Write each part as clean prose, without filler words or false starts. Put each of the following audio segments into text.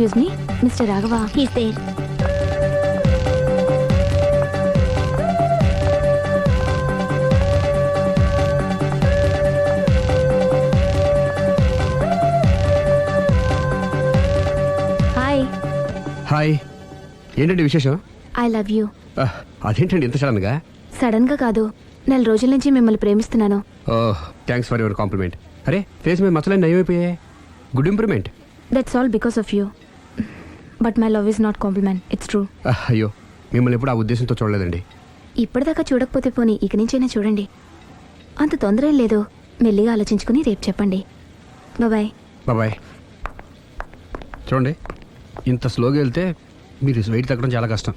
Excuse me, mister Raghava. He's there. Hi. Hi, ఏంటండి విశేషం? I love you. అదేంటండి ఇంత సడన్గా? సడన్ గా కాదు, నెల రోజుల నుంచి మిమ్మల్ని ప్రేమిస్తున్నాను. Oh, thanks for your compliment. అరే, ఫేస్ మీద మచ్చలన్నీ నయమైపోయాయి. Good improvement. That's all because of you. But my love is not compliment, it's true. అయ్యో, మిమ్మల్ని ఎప్పుడు ఆ ఉద్దేశంతో చూడలేదండి. ఇప్పటిదాకా చూడకపోతే పోనీ ఇక నుంచైనా చూడండి. అంత తొందర ఏం లేదు, మెల్లిగా ఆలోచించుకుని రేపు చెప్పండి. బాయ్. బాబాయ్. చూడండి, ఇంత స్లోగా వెళ్తే మీరు వెయిట్ తగ్గడం చాలా కష్టం.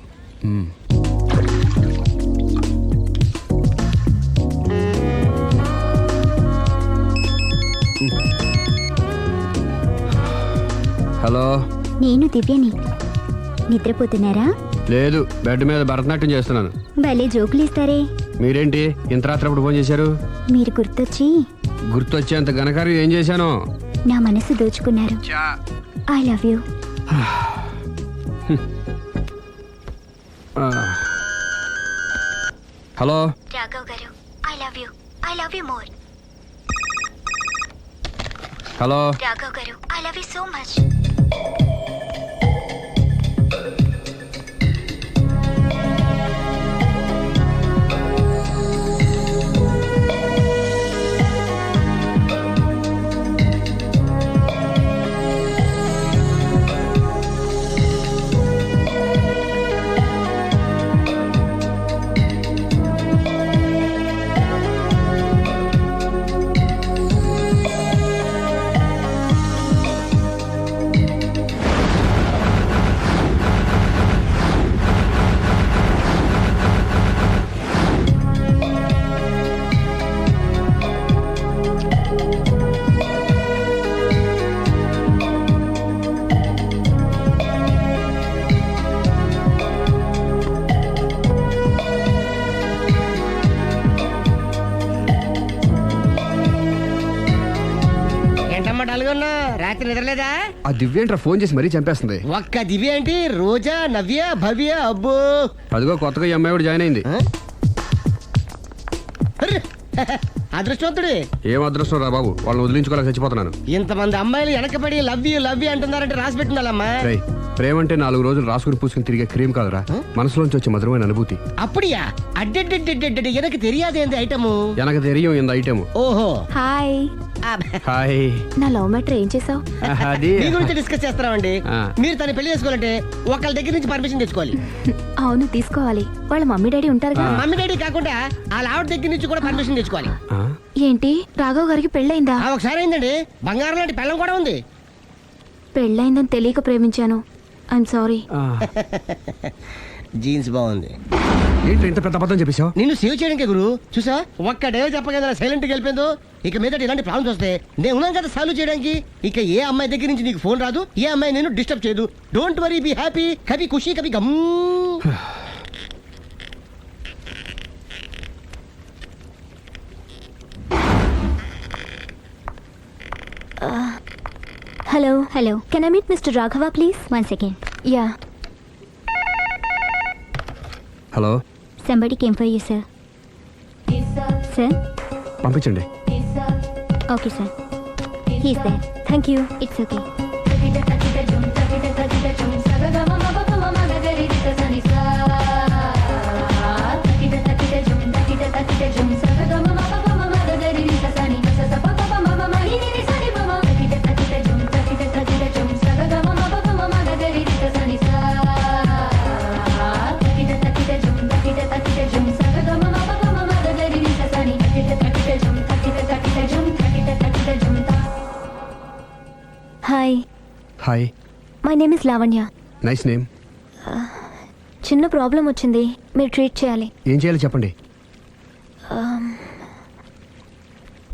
హలో, నేను దివ్యని. నిద్రపోతున్నారా? లేదు, బెడ్ మీద భరతనాట్యం చేస్తున్నాను. భలే జోకులు ఇస్తారే. మీరేంటి ఇంత రాత్రి అప్పుడు ఫోన్ చేశారు? మీరు గుర్తొచ్చి గుర్తొచ్చేంత ఘనకార్యం ఏం చేశాను? నా మనసు దోచుకున్నారు. I love you. Hello Raghav గారు, I love you. I love you more. Hello Raghav గారు, I love you so much. రాత్రి నిద్రలేదా? ఆ దివ్యేంట్రా ఫోన్ చేసి మరీ చంపేస్తుంది. ఒక్క దివ్య ఏంటి, రోజా, నవ్య, భవ్య, అబ్బో. అదిగో కొత్తగా ఈ అమ్మాయి కూడా జాయిన్ అయింది. అదృష్టవంతుడి. ఏం అదృష్టం రా బాబు, వాళ్ళని వదిలించుకోలేక చచ్చిపోతున్నాను. ఇంతమంది అమ్మాయిలు వెనకబడి లవ్ యూ అంటున్నారంటే రాసి పెట్టుండాలమ్మా. ప్రేమ అంటే 4 రోజులు రాసుకుని పూసుకుని తిరిగే క్రీమ్ కాదురా, మనసులోంచి వచ్చే మధురమైన అనుభూతి. అప్పుడియా? అడ్డెడ్డెడ్డెడ్డెడ్ ఎనకు తెలియదేంది ఐటము. ఎనకు తెలియం ఇంత ఐటమ్. ఓహో, హాయ్. హాయ్. నా లవ్ మ్యాటర్ ఏం చేసావు? అది మీ గురించి డిస్కస్ చేస్తున్నామండి. మీరు తన పెళ్లి చేసుకోవాలంటే ఒకళ్ళ దగ్గర నుంచి పర్మిషన్ తెచ్చుకోవాలి. అవును, తీసుకోవాలి. వాళ్ళ మమ్మీ డాడీ ఉంటారు కదా. మమ్మీ డాడీ కాకుండా వాళ్ళ ఆవిడ దగ్గర నుంచి కూడా పర్మిషన్ తెచ్చుకోవాలి. ఏంటి, రాఘవ్ గారికి పెళ్ళైందా? ఒకసారి అయిందండి. బంగారం లాంటి పెళ్ళం కూడా ఉంది. పెళ్ళైందని తెలియక ప్రేమించాను. I'm sorry. జీన్స్ బాగుంది. ఏంటి ఇంత పెద్ద అబద్ధం చెప్పేశావు? నిన్ను సేవ్ చేయడానికి గురు. చూసా, ఒక్క డే చెప్పగల సైలెంట్ గా వెళ్ళిపోయిందో. ఇక మీద ఇలాంటి ప్రాబ్లమ్స్ వస్తే నేను ఉన్నాను కదా సాల్వ్ చేయడానికి. ఇక ఏ అమ్మాయి దగ్గర నుంచి నీకు ఫోన్ రాదు, ఏ అమ్మాయి నేను డిస్టర్బ్ చేయదు. Don't worry, be happy. Kabhi Khushi Kabhi Gham. Hello. Hello, can I meet mister Raghava please? 1 second. Yeah. Hello. Somebody came for you, sir. Sir? పంపించండి. Okay, sir. He's there. Thank you. It's okay. Hi. Hi. My name is Lavanya. Nice name. చిన్న problem వచ్చింది, మీరు treat చేయాలి. ఏం చేయాలి చెప్పండి.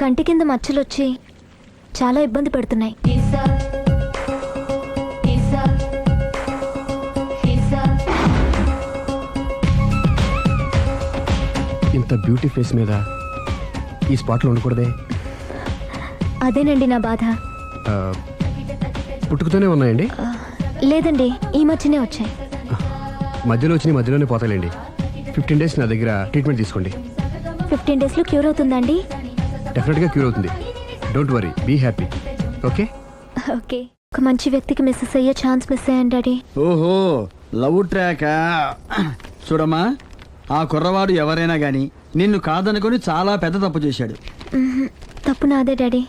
కంటి కింద మచ్చలు వచ్చి చాలా ఇబ్బంది పెడుతున్నాయి. ఇంత బ్యూటీ ఫేస్ మీద ఈ స్పాట్లో ఉండకూడదే. అదేనండి నా బాధ. పుట్టుకతోనే ఉన్నాయండి? లేదండి, ఈ మధ్యనే వచ్చాయి. మధ్యలో వచ్చి మధ్యలోనే పోతాయిలేండి. 15 days నా దగ్గర ట్రీట్మెంట్ తీసుకోండి. 15 days లో క్యూర్ అవుతుందండి? డెఫినెట్గా క్యూర్ అవుతుంది. Don't worry, be happy. Okay. Okay. ఒక మంచి వ్యక్తికి మిస్సెస్ అయ్యే ఛాన్స్ మిస్ అయ్యాను డాడీ. ఓహో, లవ్ ట్రాక్. చూడమ్మా, ఆ కుర్రవాడు ఎవరైనా గాని నిన్ను కాదనుకొని చాలా పెద్ద తప్పు చేశాడు. తప్పు నాదే డాడీ.